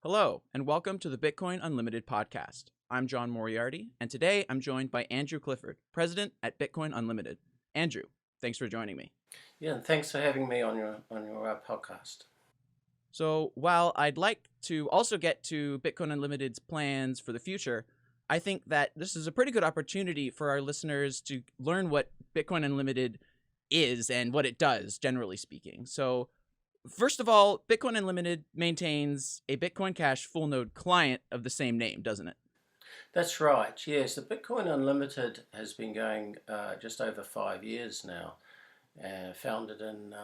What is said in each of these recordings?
Hello, and welcome to the Bitcoin Unlimited podcast. I'm John Moriarty, and today I'm joined by Andrew Clifford, president at Bitcoin Unlimited. Andrew, thanks for joining me. Yeah, and thanks for having me on your podcast. So, while I'd like to also get to Bitcoin Unlimited's plans for the future, I think that this is a pretty good opportunity for our listeners to learn what Bitcoin Unlimited is and what it does, generally speaking. So, first of all, Bitcoin Unlimited maintains a Bitcoin Cash full node client of the same name, doesn't it? That's right. Yes, the Bitcoin Unlimited has been going just over 5 years now. Founded in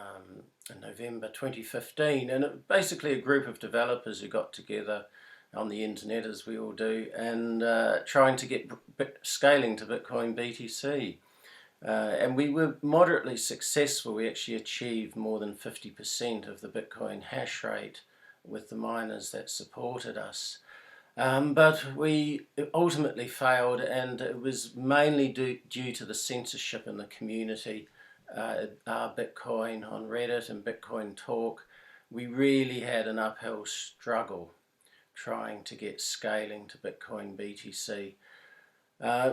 November 2015, and basically a group of developers who got together on the internet, as we all do, and trying to get scaling to Bitcoin BTC. And we were moderately successful. We actually achieved more than 50% of the Bitcoin hash rate with the miners that supported us. But we ultimately failed, and it was mainly due to the censorship in the community. Our Bitcoin on Reddit and Bitcoin Talk, we really had an uphill struggle trying to get scaling to Bitcoin BTC.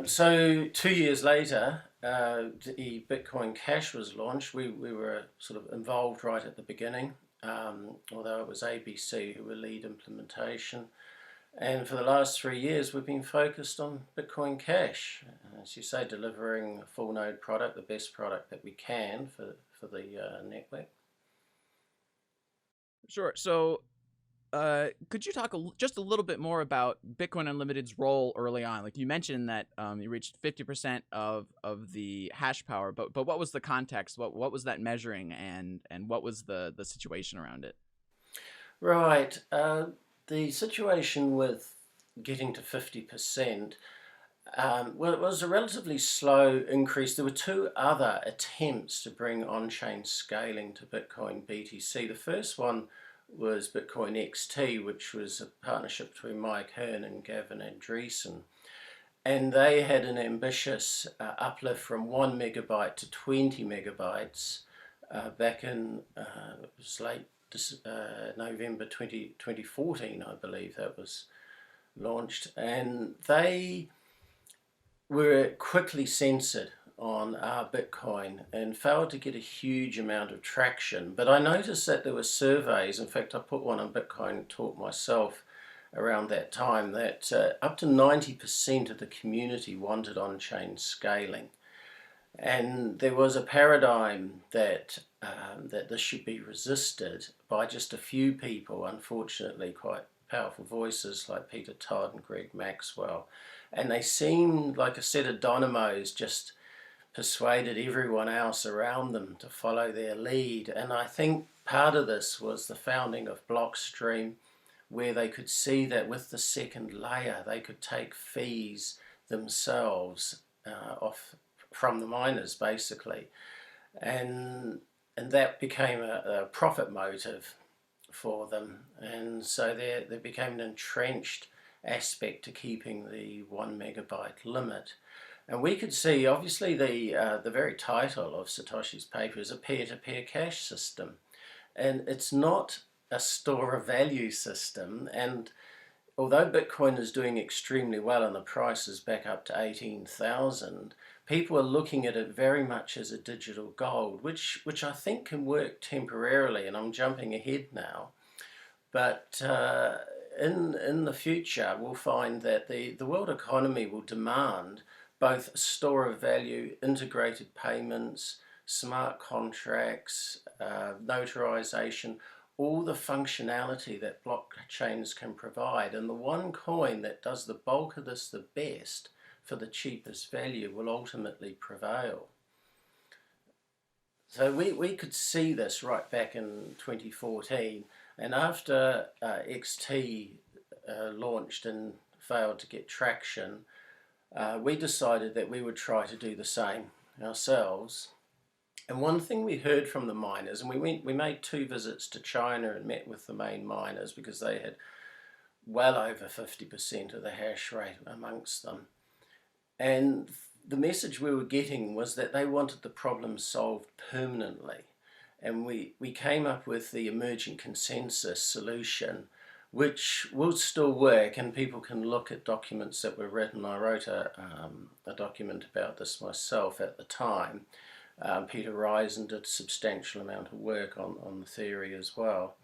So 2 years later, the Bitcoin Cash was launched. We were sort of involved right at the beginning, although it was ABC who were lead implementation. And for the last 3 years, we've been focused on Bitcoin Cash. As you say, delivering a full node product, the best product that we can for the network. Sure. So, could you talk just a little bit more about Bitcoin Unlimited's role early on? Like you mentioned that you reached 50% of the hash power, but what was the context? What was that measuring, and what was the situation around it? Right. The situation with getting to 50%, well, it was a relatively slow increase. There were two other attempts to bring on-chain scaling to Bitcoin BTC. The first one was Bitcoin XT, which was a partnership between Mike Hearn and Gavin Andreessen. And they had an ambitious uplift from 1 megabyte to 20 megabytes back in it was late November 2014, I believe that was launched. And they were quickly censored on our Bitcoin and failed to get a huge amount of traction. But I noticed that there were surveys, in fact I put one on Bitcoin Talk myself around that time, that up to 90% of the community wanted on-chain scaling. And there was a paradigm that that this should be resisted by just a few people, unfortunately quite powerful voices like Peter Todd and Greg Maxwell. And they seemed like a set of dynamos, just persuaded everyone else around them to follow their lead. And I think part of this was the founding of Blockstream, where they could see that with the second layer they could take fees themselves off from the miners, basically, and that became a profit motive for them, and so there became an entrenched aspect to keeping the 1 megabyte limit. And we could see, obviously, the very title of Satoshi's paper is a peer-to-peer cash system, and it's not a store of value system. And although Bitcoin is doing extremely well and the price is back up to 18,000, people are looking at it very much as a digital gold, which I think can work temporarily, and I'm jumping ahead now. But in the future, we'll find that the world economy will demand both store of value, integrated payments, smart contracts, notarization, all the functionality that blockchains can provide. And the one coin that does the bulk of this the best for the cheapest value will ultimately prevail. So we could see this right back in 2014. And after XT launched and failed to get traction, we decided that we would try to do the same ourselves. And one thing we heard from the miners, and we made 2 visits to China and met with the main miners because they had well over 50% of the hash rate amongst them. And the message we were getting was that they wanted the problem solved permanently. And we came up with the emergent consensus solution, which will still work, and people can look at documents that were written. I wrote a document about this myself at the time. Peter Risen did a substantial amount of work on the theory as well,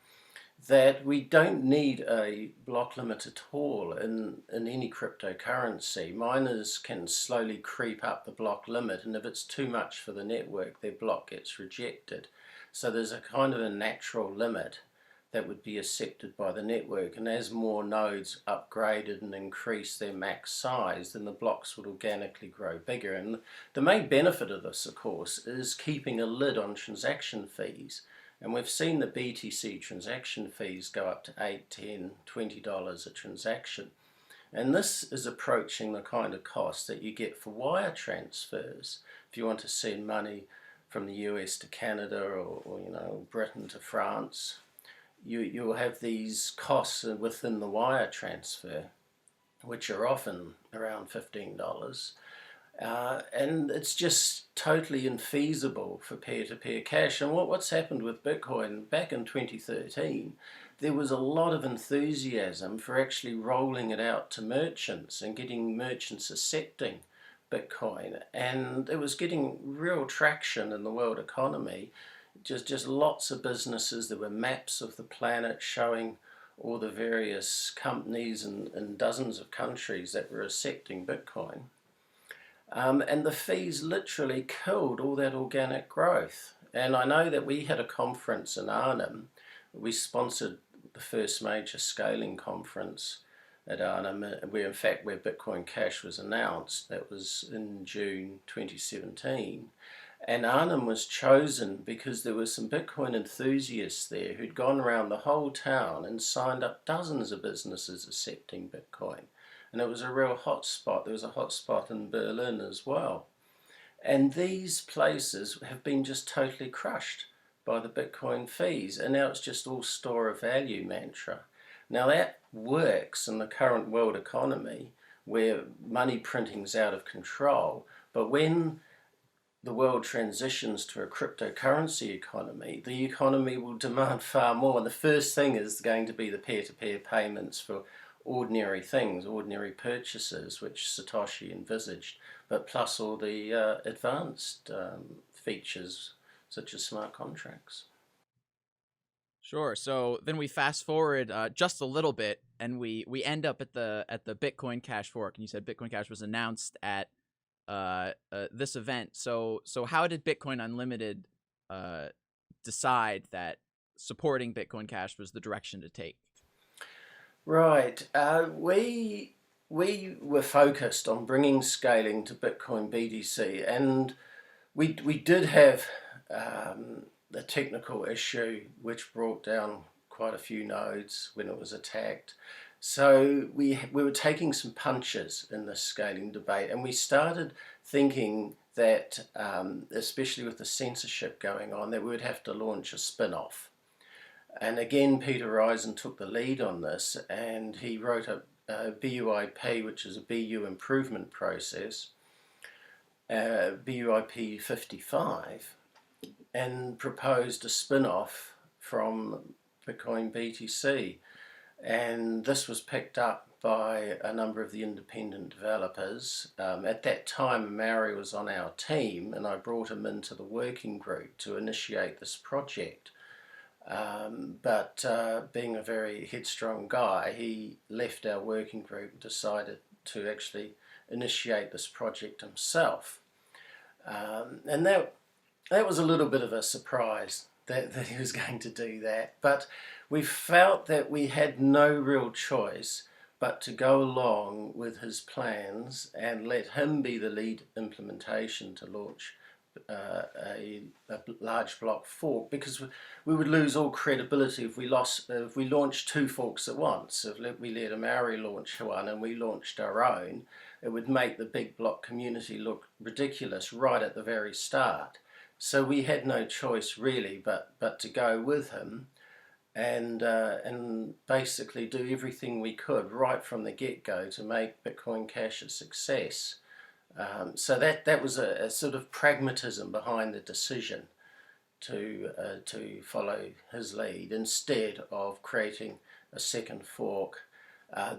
that we don't need a block limit at all in any cryptocurrency. Miners can slowly creep up the block limit, and if it's too much for the network, their block gets rejected. So there's a kind of a natural limit that would be accepted by the network, and as more nodes upgraded and increase their max size, then the blocks would organically grow bigger. And the main benefit of this, of course, is keeping a lid on transaction fees. And we've seen the BTC transaction fees go up to $8, $10, $20 a transaction. And this is approaching the kind of cost that you get for wire transfers. If you want to send money from the US to Canada, or Britain to France, you'll have these costs within the wire transfer, which are often around $15. And it's just totally infeasible for peer-to-peer cash. And what's happened with Bitcoin, back in 2013, there was a lot of enthusiasm for actually rolling it out to merchants and getting merchants accepting Bitcoin. And it was getting real traction in the world economy. Just lots of businesses. There were maps of the planet showing all the various companies in dozens of countries that were accepting Bitcoin. And the fees literally killed all that organic growth. And I know that we had a conference in Arnhem. We sponsored the first major scaling conference at Arnhem, where Bitcoin Cash was announced. That was in June 2017. And Arnhem was chosen because there were some Bitcoin enthusiasts there who'd gone around the whole town and signed up dozens of businesses accepting Bitcoin. And it was a real hot spot. There was a hot spot in Berlin as well. And these places have been just totally crushed by the Bitcoin fees. And now it's just all store of value mantra. Now that works in the current world economy where money printing's out of control. But when the world transitions to a cryptocurrency economy, the economy will demand far more. And the first thing is going to be the peer-to-peer payments for ordinary things, ordinary purchases, which Satoshi envisaged, but plus all the advanced features such as smart contracts. Sure. So then we fast forward just a little bit, and we end up at the Bitcoin Cash fork. And you said Bitcoin Cash was announced at this event. So how did Bitcoin Unlimited decide that supporting Bitcoin Cash was the direction to take? Right. We were focused on bringing scaling to Bitcoin BTC, and we did have the technical issue which brought down quite a few nodes when it was attacked. So we were taking some punches in this scaling debate, and we started thinking that, especially with the censorship going on, that we would have to launch a spin-off. And again, Peter Risen took the lead on this, and he wrote a BUIP, which is a BU improvement process, BUIP 55, and proposed a spin-off from Bitcoin BTC. And this was picked up by a number of the independent developers. At that time, Maori was on our team, and I brought him into the working group to initiate this project. But being a very headstrong guy, he left our working group and decided to actually initiate this project himself. And that was a little bit of a surprise that he was going to do that. But we felt that we had no real choice but to go along with his plans and let him be the lead implementation to launch a large block fork, because we would lose all credibility if we launched two forks at once. If we let a Maori launch one and we launched our own, it would make the big block community look ridiculous right at the very start. So we had no choice really but to go with him and basically do everything we could right from the get-go to make Bitcoin Cash a success. So that was a sort of pragmatism behind the decision to follow his lead instead of creating a second fork.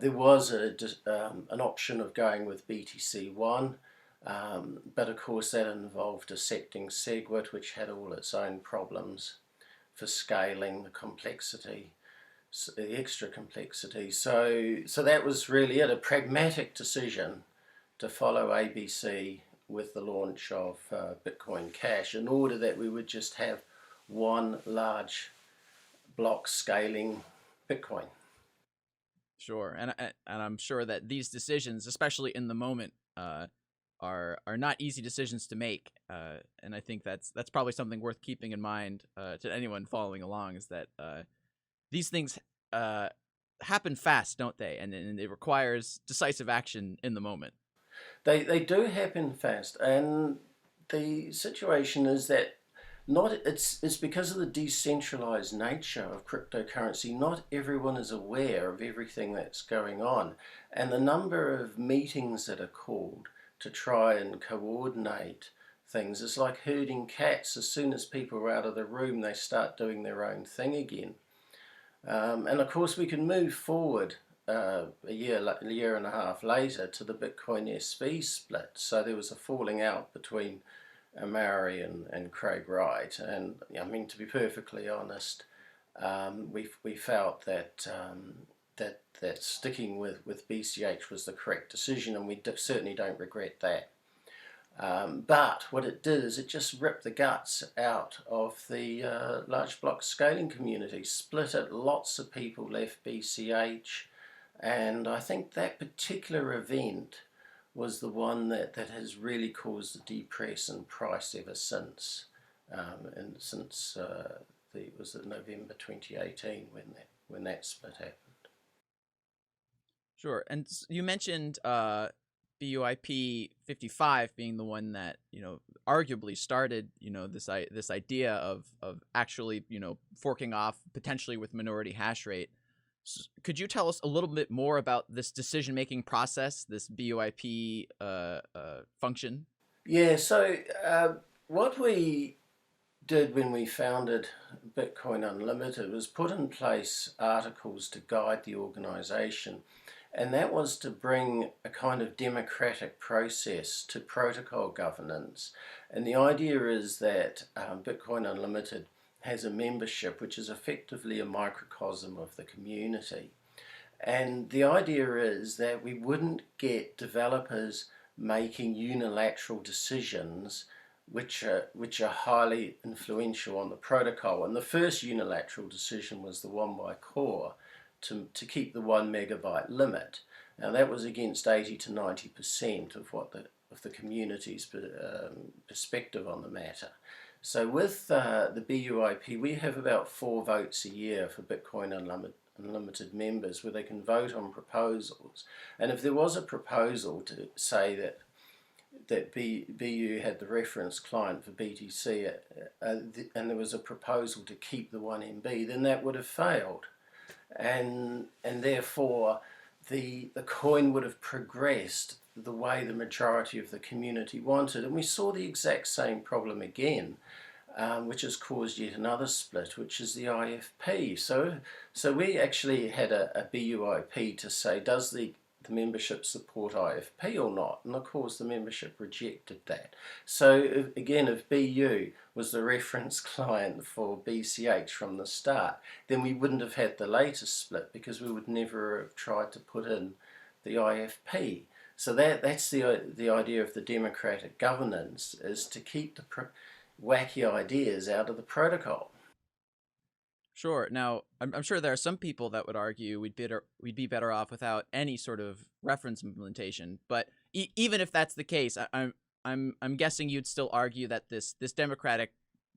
There was an option of going with BTC1, but of course that involved dissecting SegWit, which had all its own problems for scaling, the complexity, the extra complexity. So that was really it, a pragmatic decision to follow ABC with the launch of Bitcoin Cash in order that we would just have one large block scaling Bitcoin. Sure, and I'm sure that these decisions, especially in the moment, are not easy decisions to make. And I think that's probably something worth keeping in mind to anyone following along, is that these things happen fast, don't they? And it requires decisive action in the moment. They do happen fast, and the situation is that it's because of the decentralized nature of cryptocurrency. Not everyone is aware of everything that's going on, and the number of meetings that are called to try and coordinate things is like herding cats. As soon as people are out of the room, they start doing their own thing again. And of course, we can move forward a year and a half later to the Bitcoin SV split. So there was a falling out between Murray and Craig Wright, and I mean, to be perfectly honest, we felt that that sticking with BCH was the correct decision, and we certainly don't regret that. But what it did is it just ripped the guts out of the large block scaling community, split it. Lots of people left BCH, and I think that particular event was the one that has really caused the depress in price ever since, and since was it November 2018 when that split happened. Sure, and you mentioned BUIP 55 being the one that arguably started this idea of actually forking off potentially with minority hash rate. Could you tell us a little bit more about this decision-making process, this BUIP function? Yeah, so what we did when we founded Bitcoin Unlimited was put in place articles to guide the organization, and that was to bring a kind of democratic process to protocol governance. And the idea is that Bitcoin Unlimited has a membership which is effectively a microcosm of the community. And the idea is that we wouldn't get developers making unilateral decisions which are highly influential on the protocol. And the first unilateral decision was the one by Core to keep the 1 megabyte limit. Now that was against 80 to 90% of the community's perspective on the matter. So with the BUIP, we have about 4 votes a year for Bitcoin Unlimited members, where they can vote on proposals. And if there was a proposal to say that BU had the reference client for BTC, and there was a proposal to keep the 1 MB, then that would have failed. And therefore the coin would have progressed the way the majority of the community wanted. And we saw the exact same problem again, which has caused yet another split, which is the IFP. So we actually had a BUIP to say, does the membership support IFP or not? And of course the membership rejected that. So again, if BU was the reference client for BCH from the start, then we wouldn't have had the latest split, because we would never have tried to put in the IFP. So that's the idea of the democratic governance, is to keep the wacky ideas out of the protocol. Sure. Now, I'm sure there are some people that would argue we'd be better off without any sort of reference implementation. But even if that's the case, I'm guessing you'd still argue that this democratic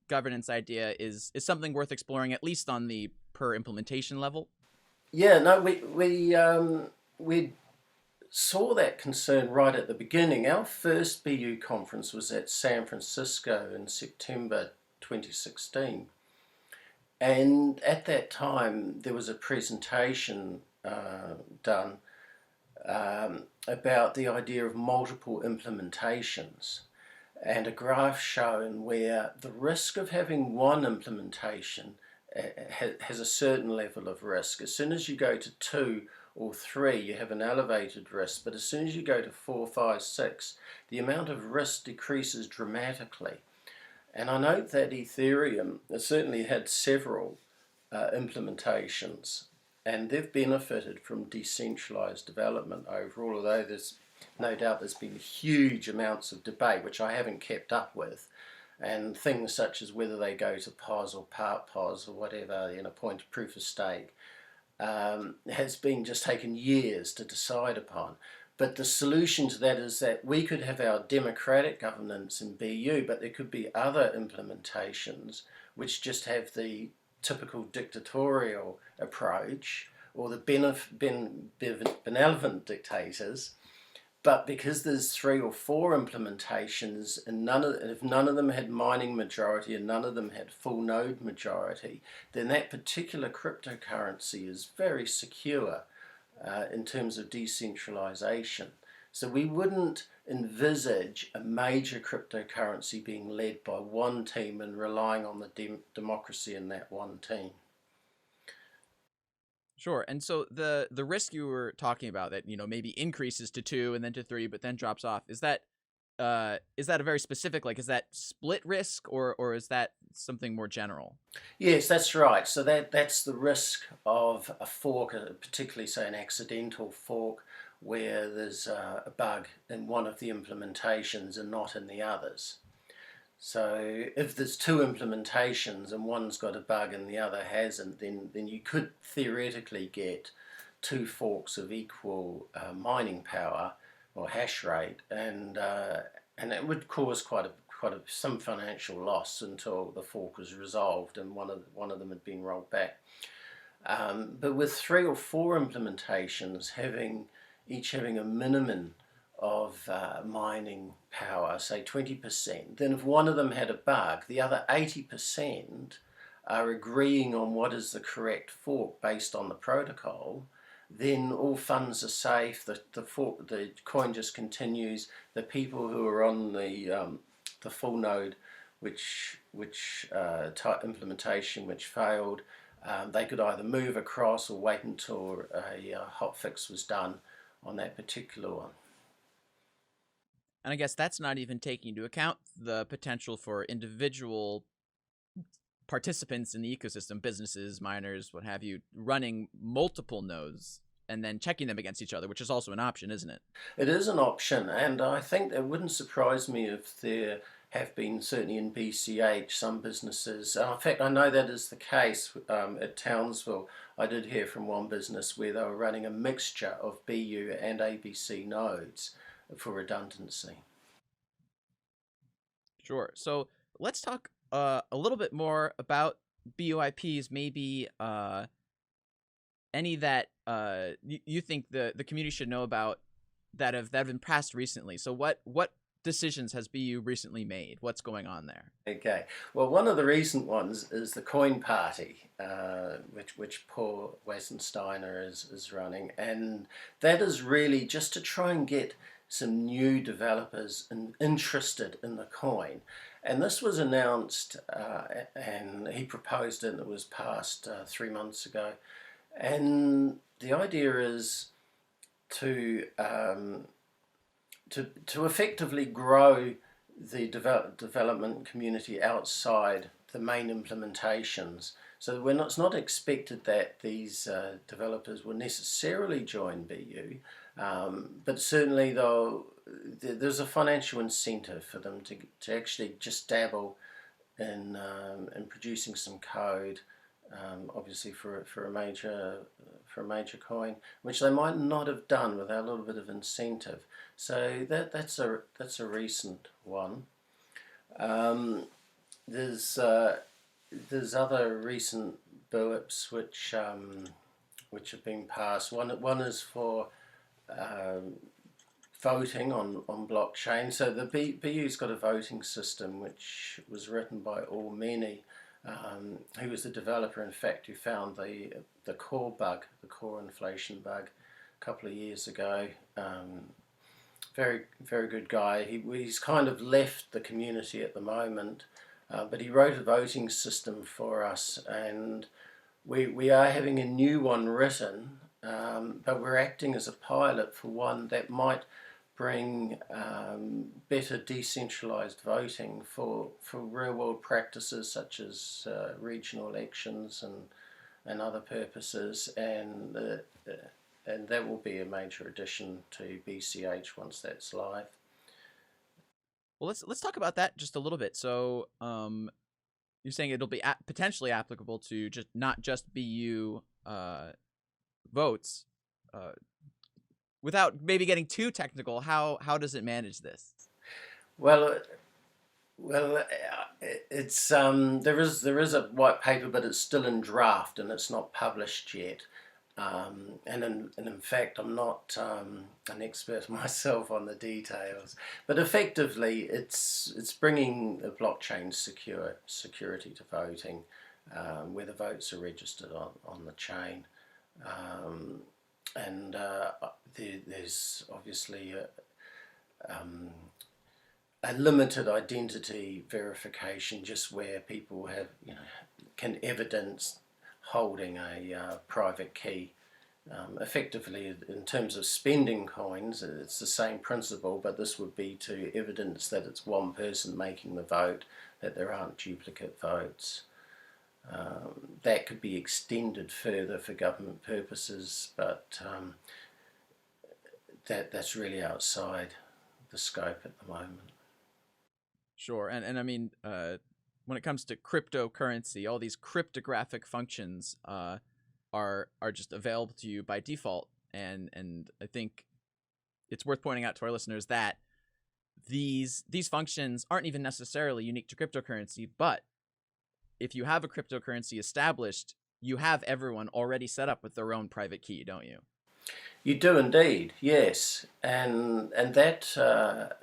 governance idea is something worth exploring, at least on the per implementation level. Yeah. No, we saw that concern right at the beginning. Our first BU conference was at San Francisco in September 2016. And at that time, there was a presentation done about the idea of multiple implementations, and a graph shown where the risk of having one implementation has a certain level of risk. As soon as you go to 2 or 3, you have an elevated risk, but as soon as you go to 4, 5, 6, the amount of risk decreases dramatically. And I note that Ethereum has certainly had several implementations, and they've benefited from decentralized development overall, although there's no doubt there's been huge amounts of debate, which I haven't kept up with, and things such as whether they go to POS or part POS or whatever, point of proof of stake, has been just taken years to decide upon. But the solution to that is that we could have our democratic governance in BU, but there could be other implementations which just have the typical dictatorial approach, or the benevolent dictators. But because there's 3 or 4 implementations, and if none of them had mining majority and none of them had full node majority, then that particular cryptocurrency is very secure in terms of decentralization. So we wouldn't envisage a major cryptocurrency being led by one team and relying on the democracy in that one team. Sure. And so the risk you were talking about that, maybe increases to 2 and then to 3 but then drops off, is that a very specific, like, is that split risk, or is that something more general? Yes, that's right. So that's the risk of a fork, particularly say an accidental fork, where there's a bug in one of the implementations and not in the others. So if there's 2 implementations and one's got a bug and the other hasn't, then you could theoretically get 2 forks of equal mining power or hash rate, and it would cause quite some financial loss until the fork was resolved and one of them had been rolled back. But with 3 or 4 implementations each having a minimum of mining power, say 20%, then if one of them had a bug, the other 80% are agreeing on what is the correct fork based on the protocol, then all funds are safe, the coin just continues. The people who are on the full node, which type implementation which failed, they could either move across or wait until a hot fix was done on that particular one. And I guess that's not even taking into account the potential for individual participants in the ecosystem, businesses, miners, what have you, running multiple nodes and then checking them against each other, which is also an option, isn't it? It is an option, and I think it wouldn't surprise me if there have been, certainly in BCH, some businesses. In fact, I know that is the case at Townsville. I did hear from one business where they were running a mixture of BU and ABC nodes for redundancy. Sure. So let's talk a little bit more about BUIPs, maybe any that you think the community should know about that have been passed recently. So what decisions has BU recently made? What's going on there? Okay. Well, one of the recent ones is the Coin Party, which Paul Wassensteiner is running, and that is really just to try and get some new developers interested in the coin. And this was announced, and he proposed it, and it was passed 3 months ago. And the idea is to effectively grow the development community outside the main implementations. So it's not expected that these developers will necessarily join BU, but certainly there's a financial incentive for them to actually just dabble in producing some code, obviously for a major coin, which they might not have done without a little bit of incentive. So that's a recent one. There's other recent BUIPs which have been passed. One is for voting on blockchain. So the BU's got a voting system which was written by Many, who was the developer, in fact, who found the core bug, the core inflation bug, a couple of years ago. Very, very good guy. He's kind of left the community at the moment, but he wrote a voting system for us, and we are having a new one written, but we're acting as a pilot for one that might bring better decentralised voting for real world practices such as regional elections and other purposes, and that will be a major addition to BCH once that's live. Well, let's talk about that just a little bit. So, you're saying it'll be potentially applicable to just not just BU votes. Without maybe getting too technical, how does it manage this? Well, it's there is a white paper, but it's still in draft and it's not published yet. And in fact, I'm not an expert myself on the details, but effectively, it's bringing a blockchain security to voting, where the votes are registered on the chain, and there's obviously a limited identity verification, just where people have can evidence holding a private key. Effectively, in terms of spending coins, it's the same principle, but this would be to evidence that it's one person making the vote, that there aren't duplicate votes. That could be extended further for government purposes, but that's really outside the scope at the moment. Sure, and I mean, when it comes to cryptocurrency, all these cryptographic functions are just available to you by default, and I think it's worth pointing out to our listeners that these functions aren't even necessarily unique to cryptocurrency, but if you have a cryptocurrency established, you have everyone already set up with their own private key, don't you? You do indeed, yes, and that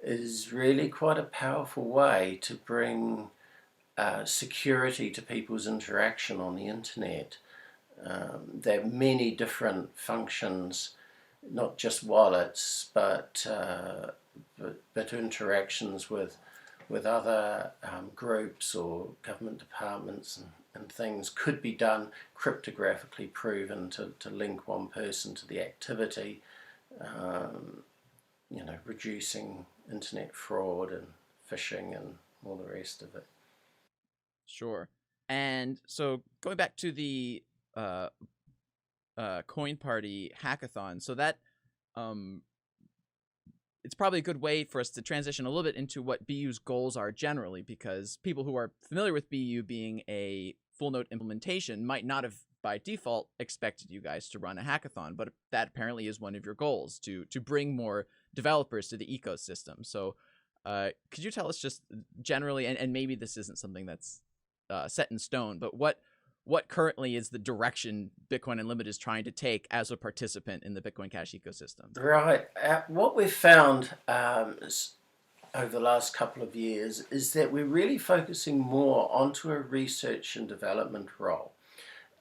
is really quite a powerful way to bring security to people's interaction on the internet. There are many different functions, not just wallets, but interactions with other groups or government departments and things could be done cryptographically proven to link one person to the activity, reducing internet fraud and phishing and all the rest of it. Sure. And so going back to the Coin Party hackathon, so that it's probably a good way for us to transition a little bit into what BU's goals are generally, because people who are familiar with BU being a full node implementation might not have by default expected you guys to run a hackathon, but that apparently is one of your goals, to bring more developers to the ecosystem. So could you tell us just generally, and maybe this isn't something that's set in stone, but what currently is the direction Bitcoin Unlimited is trying to take as a participant in the Bitcoin Cash ecosystem? Right. What we've found over the last couple of years is that we're really focusing more onto a research and development role.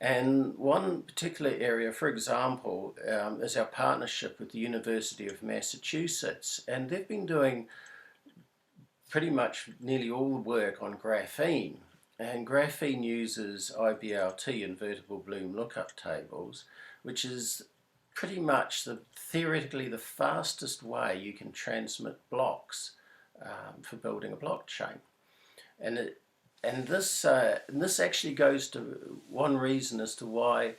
And one particular area, for example, is our partnership with the University of Massachusetts. And they've been doing pretty much nearly all the work on graphene. And graphene uses IBLT, invertible bloom lookup tables, which is pretty much theoretically the fastest way you can transmit blocks for building a blockchain. And this actually goes to one reason as to why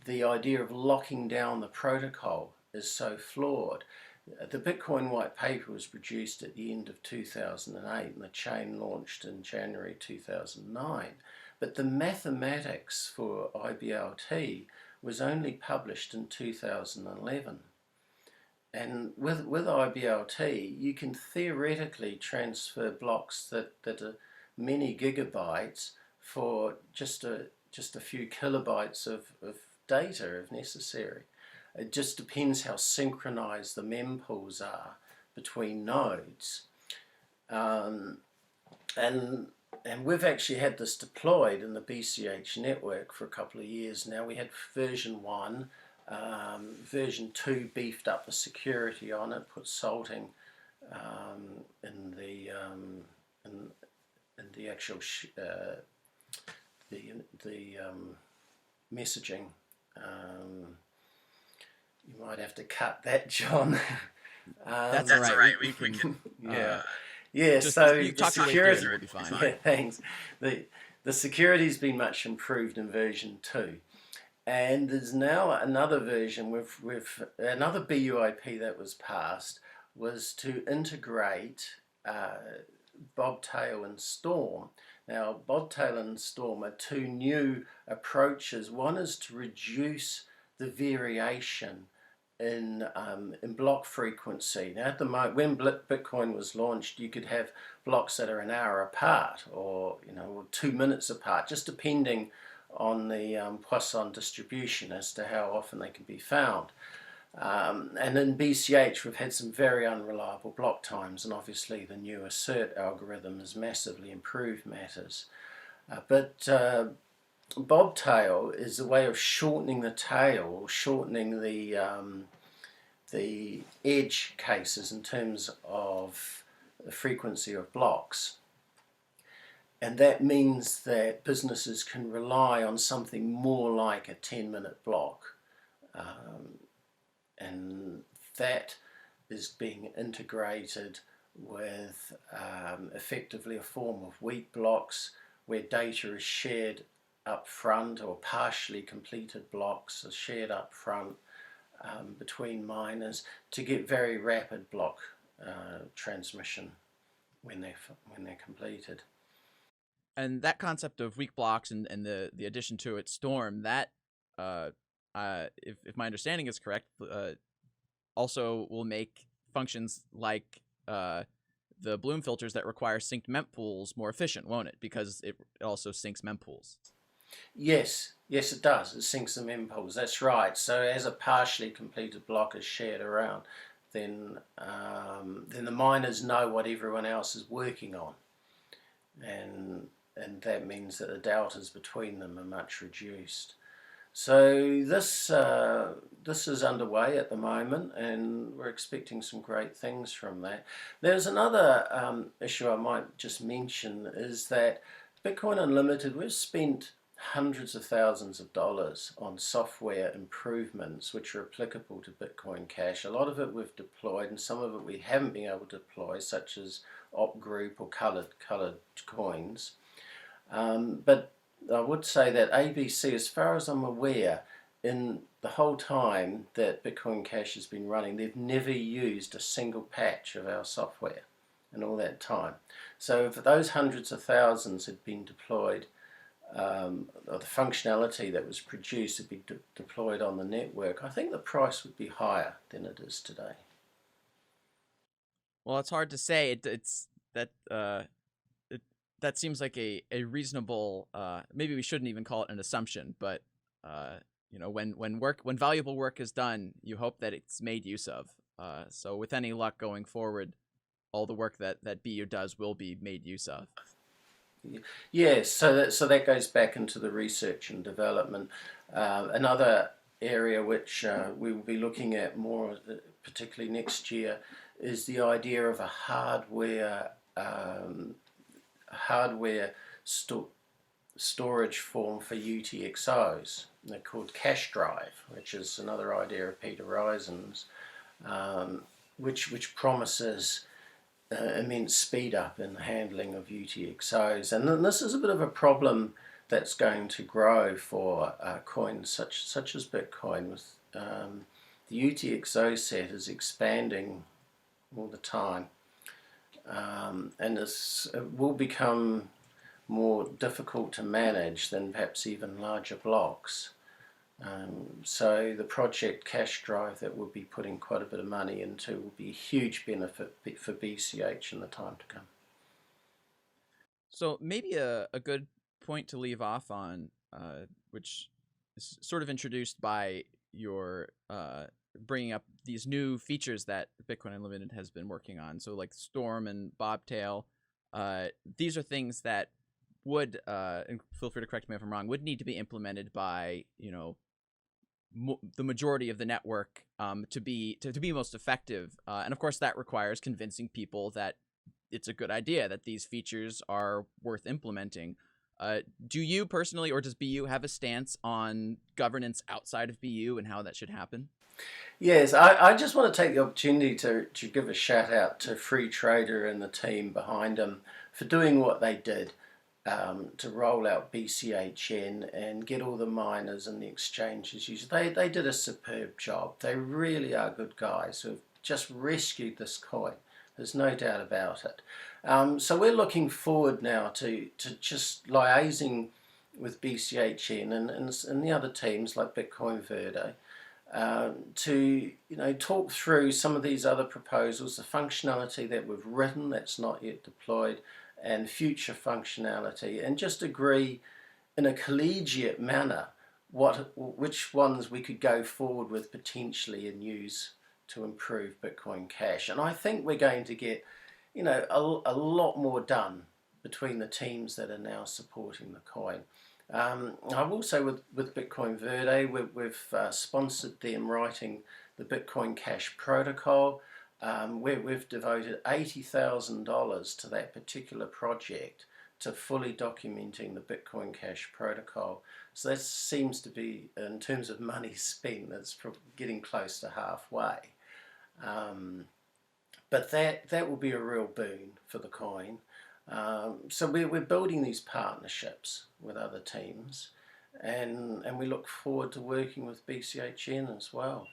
the idea of locking down the protocol is so flawed. The Bitcoin white paper was produced at the end of 2008 and the chain launched in January 2009. But the mathematics for IBLT was only published in 2011. And with IBLT, you can theoretically transfer blocks that are many gigabytes for just a few kilobytes of data if necessary. It just depends how synchronized the mempools are between nodes. And we've actually had this deployed in the BCH network for a couple of years now. We had version 1, version 2 beefed up the security on it, put salting in the actual the messaging. You might have to cut that, John. That's all That's all right. right. We can Yeah, yeah. just So you the talk your way through it security, and we'll be fine. yeah, thanks. The security's been much improved in version 2. And there's now another version with another BUIP that was passed was to integrate Bobtail and Storm. Now, Bobtail and Storm are two new approaches. One is to reduce the variation in block frequency. Now, at the moment, when Bitcoin was launched, you could have blocks that are an hour apart, or 2 minutes apart, just depending on the Poisson distribution as to how often they can be found. And in BCH, we've had some very unreliable block times, and obviously the new assert algorithm has massively improved matters. But Bobtail is a way of shortening the tail, shortening the edge cases in terms of the frequency of blocks. And that means that businesses can rely on something more like a 10-minute block. And that is being integrated with effectively a form of wheat blocks where data is shared up front, or partially completed blocks are shared up front between miners to get very rapid block transmission when they're completed. And that concept of weak blocks and the addition to it, Storm, that if my understanding is correct, also will make functions like the Bloom filters that require synced mempools more efficient, won't it? Because it also syncs mempools. Yes, it does. It syncs the mempools. That's right. So as a partially completed block is shared around, then the miners know what everyone else is working on, and that means that the deltas between them are much reduced. So this is underway at the moment, and we're expecting some great things from that. There's another issue I might just mention, is that Bitcoin Unlimited, we've spent hundreds of thousands of dollars on software improvements which are applicable to Bitcoin Cash. A lot of it we've deployed, and some of it we haven't been able to deploy, such as op group or colored coins. But I would say that ABC, as far as I'm aware, in the whole time that Bitcoin Cash has been running, they've never used a single patch of our software in all that time. So if those hundreds of thousands had been deployed, or the functionality that was produced had been deployed on the network, I think the price would be higher than it is today. Well, it's hard to say. It's that that seems like a reasonable. Maybe we shouldn't even call it an assumption, but when valuable work is done, you hope that it's made use of. So with any luck going forward, all the work that BU does will be made use of. Yes, so that goes back into the research and development. Another area which we will be looking at more, particularly next year, is the idea of a hardware storage form for UTXOs. They're called cache drive, which is another idea of Peter Risen's, which promises immense speed up in the handling of UTXOs. And then this is a bit of a problem that's going to grow for coins such as Bitcoin. With the UTXO set is expanding all the time, and it will become more difficult to manage than perhaps even larger blocks. So the project Cache Drive that we'll be putting quite a bit of money into will be a huge benefit for BCH in the time to come. So maybe a good point to leave off on, which is sort of introduced by your bringing up these new features that Bitcoin Unlimited has been working on. So like Storm and Bobtail, these are things that would, and feel free to correct me if I'm wrong, would need to be implemented by the majority of the network to be most effective. And of course, that requires convincing people that it's a good idea, that these features are worth implementing. Do you personally, or does BU have a stance on governance outside of BU and how that should happen? Yes, I just want to take the opportunity to give a shout out to Free Trader and the team behind them for doing what they did to roll out BCHN and get all the miners and the exchanges used. They did a superb job. They really are good guys who have just rescued this coin. There's no doubt about it. So we're looking forward now to just liaising with BCHN and the other teams like Bitcoin Verde to talk through some of these other proposals, the functionality that we've written that's not yet deployed, and future functionality, and just agree in a collegiate manner which ones we could go forward with potentially and use to improve Bitcoin Cash. And I think we're going to get a lot more done between the teams that are now supporting the coin. I've also with Bitcoin Verde, we've sponsored them writing the Bitcoin Cash protocol. We've devoted $80,000 to that particular project to fully documenting the Bitcoin Cash protocol. So that seems to be, in terms of money spent, that's getting close to halfway. But that will be a real boon for the coin. So we're building these partnerships with other teams, and we look forward to working with BCHN as well.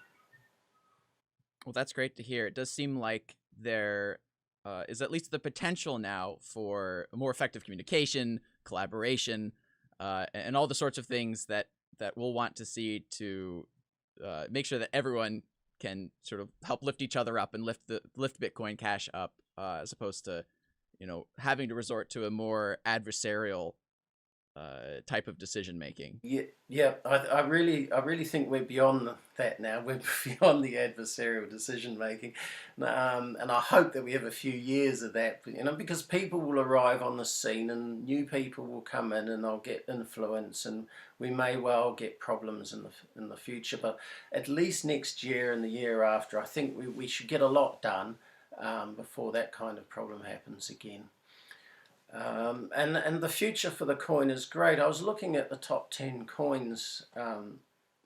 Well, that's great to hear. It does seem like there is at least the potential now for more effective communication, collaboration, and all the sorts of things that we'll want to see to make sure that everyone can sort of help lift each other up and lift Bitcoin Cash up, as opposed to having to resort to a more adversarial type of decision making. Yeah. I really think we're beyond that now. We're beyond the adversarial decision making, and I hope that we have a few years of that. Because people will arrive on the scene, and new people will come in, and they'll get influence, and we may well get problems in the future. But at least next year and the year after, I think we should get a lot done before that kind of problem happens again. And the future for the coin is great. I was looking at the top 10 coins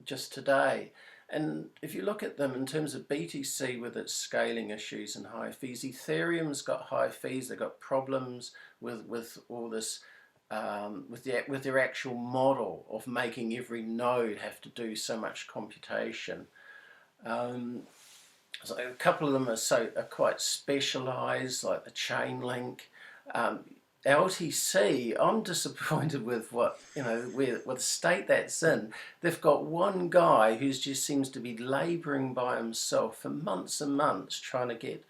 just today, and if you look at them in terms of BTC with its scaling issues and high fees, Ethereum's got high fees. They've got problems with all this, with their actual model of making every node have to do so much computation. So a couple of them are quite specialized, like the Chainlink. LTC, I'm disappointed with what the state that's in. They've got one guy who just seems to be labouring by himself for months and months trying to get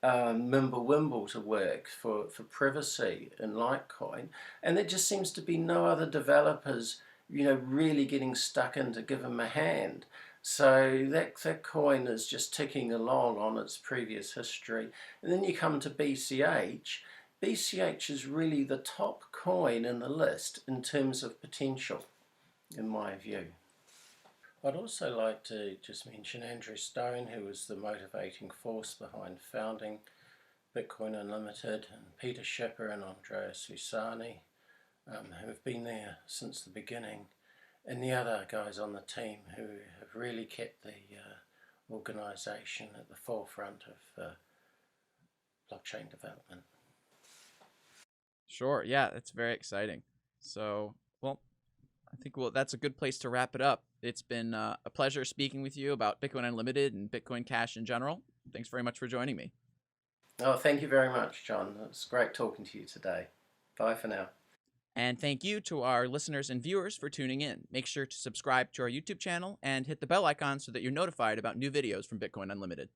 Mimblewimble to work for privacy in Litecoin, and there just seems to be no other developers really getting stuck in to give him a hand. So that coin is just ticking along on its previous history. And then you come to BCH. BCH is really the top coin in the list in terms of potential, in my view. I'd also like to just mention Andrew Stone, who was the motivating force behind founding Bitcoin Unlimited, and Peter Schipper and Andreas Lusani, who have been there since the beginning, and the other guys on the team who have really kept the organisation at the forefront of blockchain development. Sure, yeah, that's very exciting. So, well, I think that's a good place to wrap it up. It's been a pleasure speaking with you about Bitcoin Unlimited and Bitcoin Cash in general. Thanks very much for joining me. Oh, thank you very much, John. It's great talking to you today. Bye for now. And thank you to our listeners and viewers for tuning in. Make sure to subscribe to our YouTube channel and hit the bell icon so that you're notified about new videos from Bitcoin Unlimited.